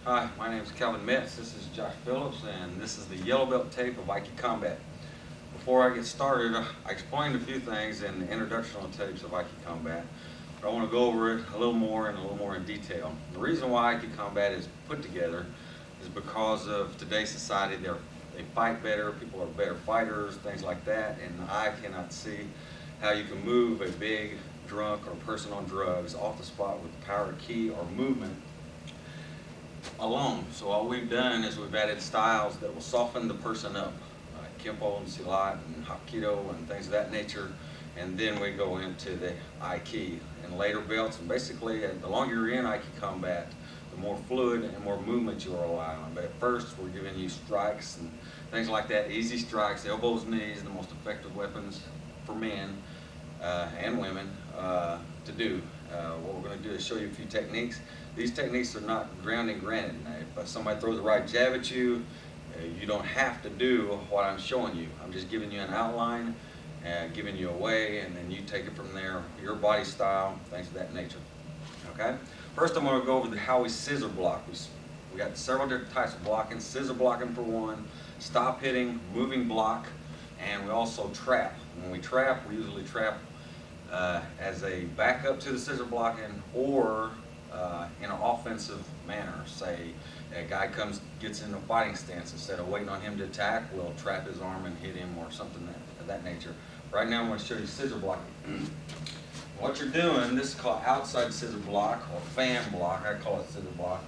Hi, my name is Calvin Metz. This is Josh Phillips, and this is the yellow belt tape of Aiki Combat. Before I get started, I explained a few things in the introductional tapes of Aiki Combat, but I want to go over it a little more and a little more in detail. The reason why Aiki Combat is put together is because of today's society. They fight better, people are better fighters, things like that, and I cannot see how you can move a big drunk or person on drugs off the spot with the power key or movement alone. So all we've done is we've added styles that will soften the person up, Kenpo and Silat and Hapkido and things of that nature, and then we go into the Aiki and later belts. And basically, the longer you're in Aiki Combat, the more fluid and more movement you will rely on. But at first, we're giving you strikes and things like that, easy strikes, elbows, knees, the most effective weapons for men and women to do. What we're going to do is show you a few techniques. These techniques are not grounding granted. If somebody throws the right jab at you, you don't have to do what I'm showing you. I'm just giving you an outline, giving you a way, and then you take it from there, your body style, things of that nature. Okay? First, I'm going to go over how we scissor block. We got several different types of blocking. Scissor blocking for one, stop hitting, moving block, and we also trap. When we trap, we usually trap as a backup to the scissor blocking, or in an offensive manner. Say a guy gets in a fighting stance, instead of waiting on him to attack, we'll trap his arm and hit him or something of that nature. Right now I'm going to show you scissor blocking. What you're doing, this is called outside scissor block or fan block. I call it scissor block.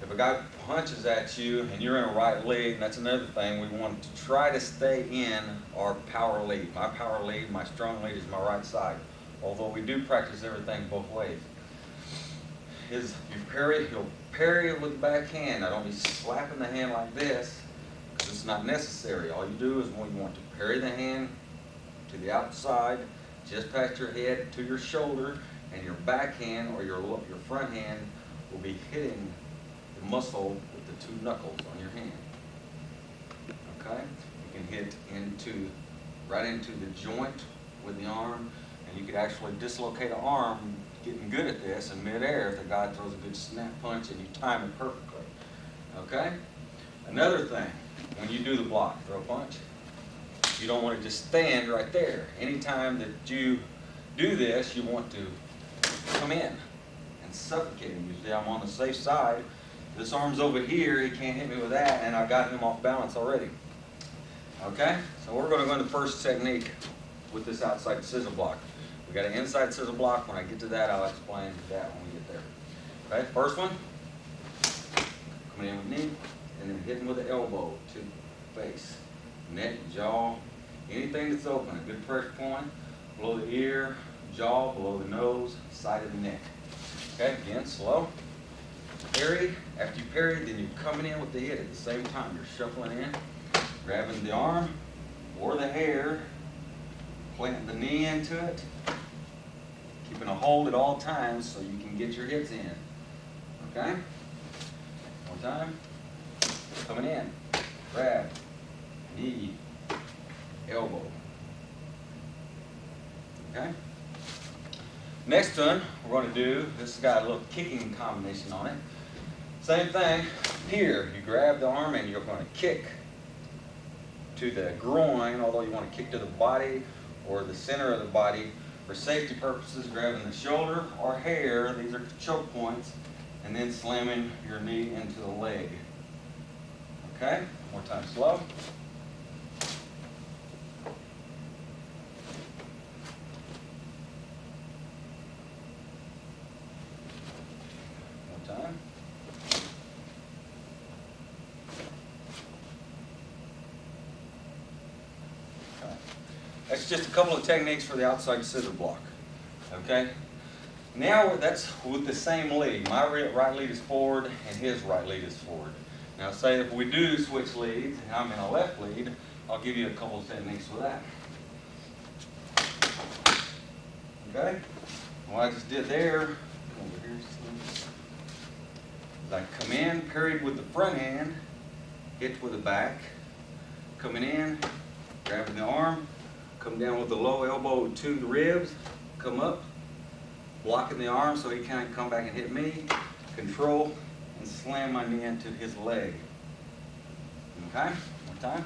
If a guy punches at you and you're in a right lead, that's another thing, we want to try to stay in our power lead. My power lead, my strong lead is my right side. Although we do practice everything both ways. You'll parry with the back hand. Now don't be slapping the hand like this, because it's not necessary. All you do is when you want to parry the hand to the outside, just past your head to your shoulder, and your back hand or your front hand will be hitting the muscle with the two knuckles on your hand. Okay? You can hit right into the joint with the arm, and you could actually dislocate an arm getting good at this in midair if the guy throws a good snap punch and you time it perfectly. Okay? Another thing, when you do the block, throw punch, you don't want to just stand right there. Anytime that you do this, you want to come in and suffocate him. Usually I'm on the safe side. This arm's over here, he can't hit me with that, and I got him off balance already. Okay? So we're going to go into the first technique with this outside scissor block. We got an inside scissor block. When I get to that, I'll explain that when we get there. Okay, first one, coming in with knee, and then hitting with the elbow to the face, neck, jaw, anything that's open. A good pressure point below the ear, jaw, below the nose, side of the neck. Okay, again, slow. Parry. After you parry, then you're coming in with the hit at the same time. You're shuffling in, grabbing the arm or the hair, planting the knee into it, keeping a hold at all times so you can get your hits in. Okay? One time. Coming in. Grab. Knee. Elbow. Okay? Next one we're going to do, this has got a little kicking combination on it. Same thing. Here, you grab the arm and you're going to kick to the groin, although you want to kick to the body or the center of the body. For safety purposes, grabbing the shoulder or hair, these are choke points, and then slamming your knee into the leg. Okay? One more time, slow. One time. That's just a couple of techniques for the outside scissor block. Okay? Now that's with the same lead. My right lead is forward and his right lead is forward. Now say if we do switch leads and I'm in a left lead, I'll give you a couple of techniques for that. Okay? What I just did there, over here, is I come in, parried with the front hand, hit with the back, coming in, grabbing the arm, come down with the low elbow to the ribs, come up, blocking the arm so he can't come back and hit me, control, and slam my knee into his leg. Okay, one time.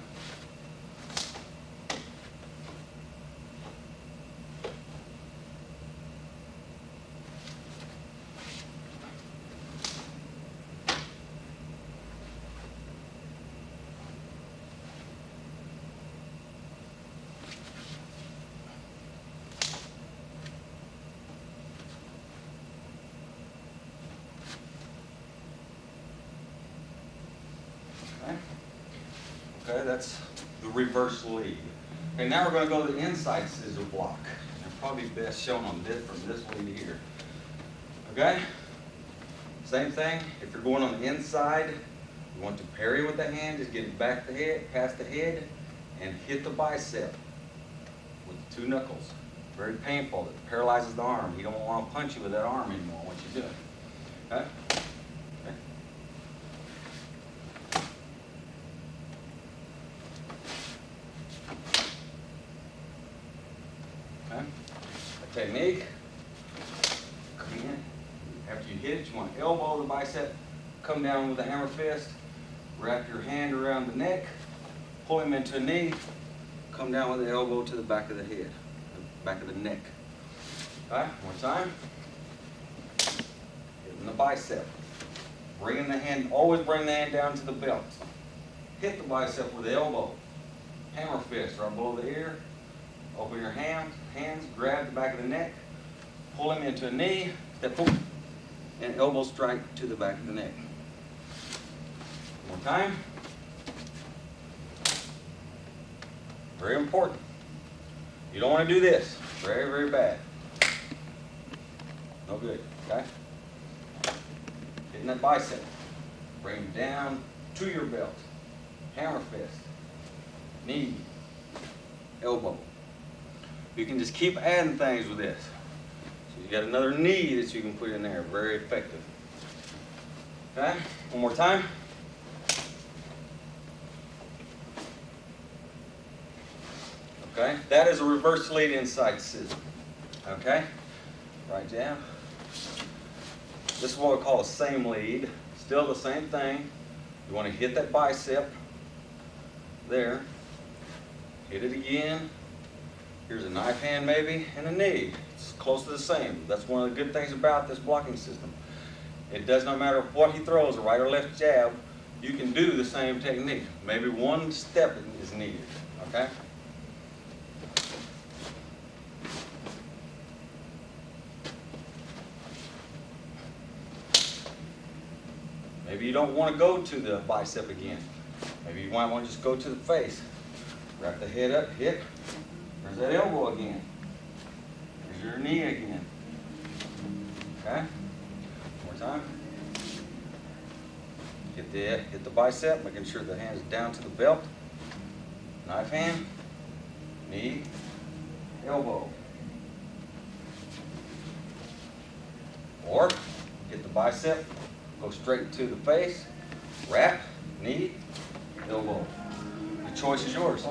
Okay, that's the reverse lead. Okay, now we're going to go to the inside scissor block. It's probably best shown on this from this lead here. Okay, same thing. If you're going on the inside, you want to parry with the hand, just get it back the head, past the head, and hit the bicep with the two knuckles. Very painful. It paralyzes the arm. You don't want to punch you with that arm anymore. What you're doing. Okay. Technique. Come in. After you hit it, you want to elbow the bicep, come down with a hammer fist, wrap your hand around the neck, pull him into a knee, come down with the elbow to the back of the head, the back of the neck. All right, one more time. Hitting the bicep. Bringing the hand, always bring the hand down to the belt. Hit the bicep with the elbow. Hammer fist right below the ear. Open your hands, grab the back of the neck, pull him into a knee, step forward, and elbow strike to the back of the neck. One more time. Very important. You don't want to do this. Very, very bad. No good, okay? Hitting that bicep. Bring him down to your belt. Hammer fist. Knee. Elbow. You can just keep adding things with this. So you got another knee that you can put in there. Very effective. Okay, one more time. Okay, that is a reverse lead inside scissor. Okay, right down. This is what we call a same lead. Still the same thing. You want to hit that bicep there. Hit it again. Here's a knife hand maybe, and a knee. It's close to the same. That's one of the good things about this blocking system. It does not matter what he throws, a right or left jab, you can do the same technique. Maybe one step is needed, okay? Maybe you don't want to go to the bicep again. Maybe you might want to just go to the face. Wrap the head up, hit. There's that elbow again. There's your knee again. Okay? One more time. Hit the bicep, making sure the hand's down to the belt. Knife hand, knee, elbow. Or hit the bicep, go straight to the face, wrap, knee, elbow. The choice is yours.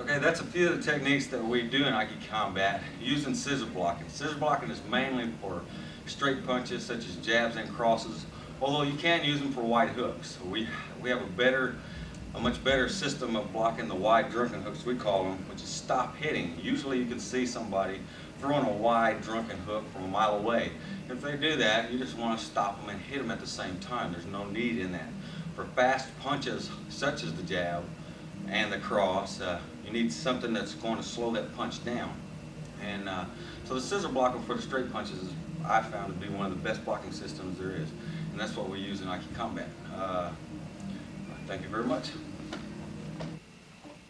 Okay, that's a few of the techniques that we do in Aiki combat using scissor blocking. Scissor blocking is mainly for straight punches such as jabs and crosses, although you can use them for wide hooks. We have a much better system of blocking the wide drunken hooks, we call them, which is stop hitting. Usually you can see somebody throwing a wide drunken hook from a mile away. If they do that, you just want to stop them and hit them at the same time. There's no need in that. For fast punches such as the jab and the cross, you need something that's going to slow that punch down. And so the scissor blocking for the straight punches is, I found to be one of the best blocking systems there is. And that's what we use in Aiki combat. Thank you very much.